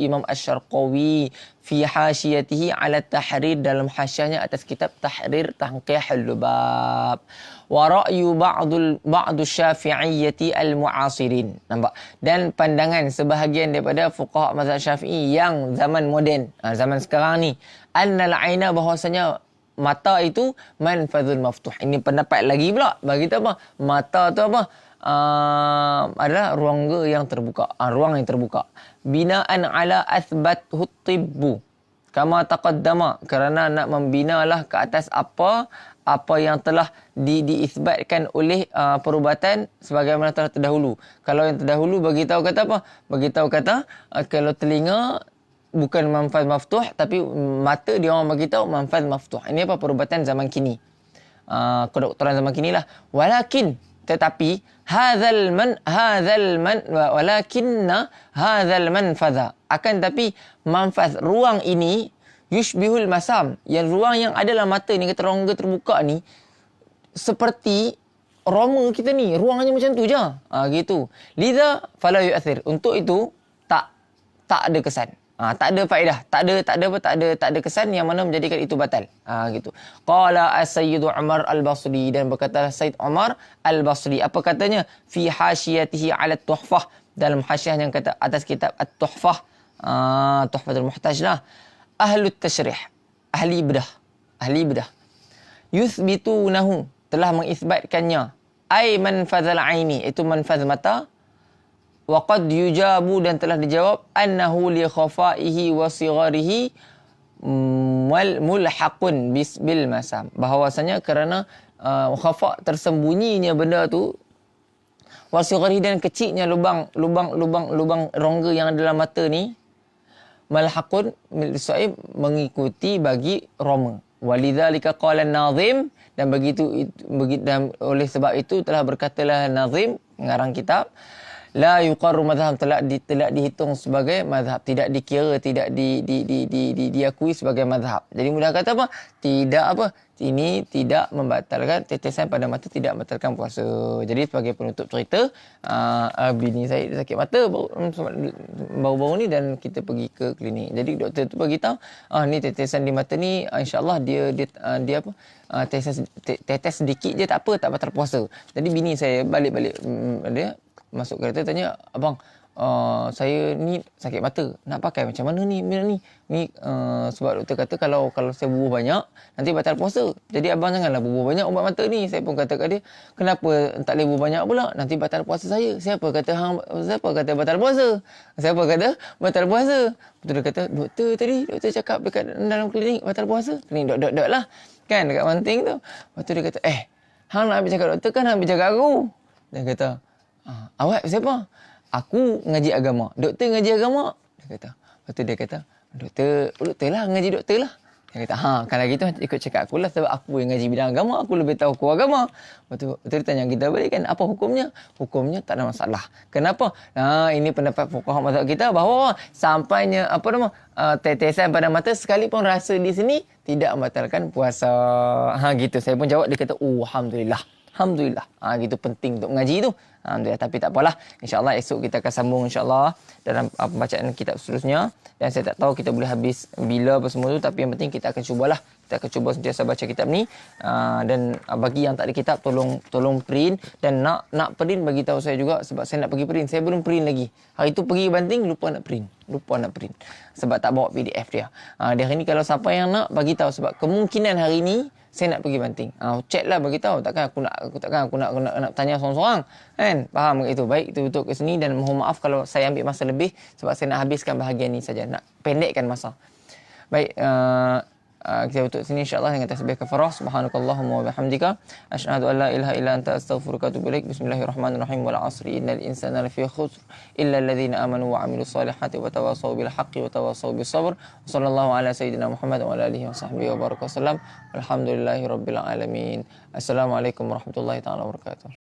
Imam Asy-Syarqawi fi hasyiyatihi ala tahrir, dalam hasyiahnya atas kitab Tahrir Tanqihul Lubab. Wa ra'yu ba'du Syafi'iyyati al-mu'asirin. Nampak? Dan pandangan sebahagian daripada fuqaha mazhab Syafi'i yang zaman moden, zaman sekarang ni, annal aina, bahwasanya mata itu manfadhul maftuh. Ini pendapat lagi pula. Bagi tu apa? Mata tu apa? Adalah ruang yang terbuka. Ruang yang terbuka. Binaan ala athbathu tibbu. Kama taqaddama. Kerana nak membinalah ke atas apa yang telah diisbatkan oleh perubatan sebagaimana telah terdahulu. Kalau yang terdahulu beritahu kata apa? Beritahu kata kalau telinga bukan manfaz maftuh, tapi mata dia orang beritahu manfaz maftuh. Ini apa? Perubatan zaman kini. Kedoktoran zaman kini lah. Walakin, tetapi walakinna hadzal manfadha, akan tapi manfaz ruang ini yushbihul masam, yang ruang yang ada dalam mata ni, kata rongga terbuka ni seperti roma kita ni, ruangnya macam tu je. Gitu. Liza fala yu'athir, untuk itu tak ada kesan. Tak ada faedah, tak ada kesan yang mana menjadikan itu batal. Gitu. Qala as-Sayyid Umar al-Basri, dan berkata Sayyid Umar al-Basri, apa katanya? Fi hasyiyatihi 'ala at-Tuhfah, dalam hasyiah yang kata atas kitab at-Tuhfah, Tuhfatul Muhtaj lah. Ahlut tasyrih, ahli bedah yuthbitunahu, telah mengisbatkannya, ai manfazal aini, itu manfaz mata. Wa qad yujabu, dan telah dijawab, annahu li khafaihi wa sigharihi mulhaqun bil masam, bahawasanya kerana khafa, tersembunyinya benda tu, wa sigharihi, dan kecilnya lubang rongga yang ada dalam mata ni, malhaqun bil mengikuti bagi roma. Walidzalika qala an-nazim, dan dan oleh sebab itu telah berkatalah nazim, pengarang kitab, la yuqarru madhhab, tidak dihitung sebagai madhab, tidak dikira, tidak diakui sebagai madhab. Jadi mudah kata apa? Ini tidak membatalkan, tetesan pada mata tidak membatalkan puasa. Jadi sebagai penutup cerita, bini saya sakit mata baru-baru ni dan kita pergi ke klinik. Jadi doktor tu beritahu, ni tetesan di mata ni, insya-Allah dia apa? Tetes sedikit je, tak apa, tak batal puasa. Jadi bini saya balik-balik dia masuk kereta, tanya, abang, saya ni sakit mata, nak pakai macam mana ni? Sebab doktor kata kalau saya bubuh banyak nanti batal puasa. Jadi abang janganlah bubuh banyak ubat mata ni. Saya pun kata kat dia, kenapa tak boleh bubuh banyak pula? Nanti batal puasa saya. Siapa kata batal puasa? Siapa kata batal puasa? Betul, dia kata, doktor cakap dekat dalam klinik batal puasa. Klinik dok lah. Kan dekat Manting tu. Lepas tu dia kata, hang nak ambil cakap doktor kan, hang ambil cakap aku. Dia kata, awak siapa? Aku ngaji agama. Doktor ngaji agama? Dia kata. Lepas tu dia kata, doktor lah, ngaji doktor lah. Dia kata, kalau gitu ikut cakap aku lah, sebab aku yang ngaji bidang agama, aku lebih tahu hukum agama. Lepas tu dia tanya kita balik kan, apa hukumnya? Hukumnya tak ada masalah. Kenapa? Ini pendapat fuqaha mazhab kita, bahawa sampainya tetesan pada mata sekalipun rasa di sini tidak membatalkan puasa. Gitu. Saya pun jawab, dia kata, alhamdulillah. Gitu penting untuk mengaji tu. Alhamdulillah. Tapi tak apalah. InsyaAllah esok kita akan sambung insyaAllah dalam pembacaan kitab seterusnya. Dan saya tak tahu kita boleh habis bila apa semua tu. Tapi yang penting kita akan cubalah. Kita akan cuba sentiasa baca kitab ni. Dan bagi yang tak ada kitab, tolong print. Dan nak print, bagi tahu saya juga. Sebab saya nak pergi print. Saya belum print lagi. Hari tu pergi Banting, lupa nak print. Sebab tak bawa PDF dia. Di hari ni kalau siapa yang nak, bagi tahu. Sebab kemungkinan hari ni saya nak pergi Banting. Chat lah, bagi tahu. Takkan aku nak tanya seorang-seorang. Kan? Faham ke itu? Baik, itu betul ke sini. Dan mohon maaf kalau saya ambil masa lebih. Sebab saya nak habiskan bahagian ni saja. Nak pendekkan masa. Baik. kita tutup sini insya-Allah dengan tasbih kafarah. Subhanakallahumma wa bihamdika asyhadu an la ilaha illa anta astaghfiruka wa atubu ilaik. Bismillahirrahmanirrahim. Wal 'asri innal insana lafi khusr illa alladhina amanu wa 'amilus solihati wa tawassaw bil haqqi wa tawassaw bis sabr. Wassallallahu ala sayyidina Muhammad wa ala alihi wa sahbihi wa baraka wasallam. Alhamdulillahirabbil alamin. Assalamualaikum warahmatullahi taala wabarakatuh.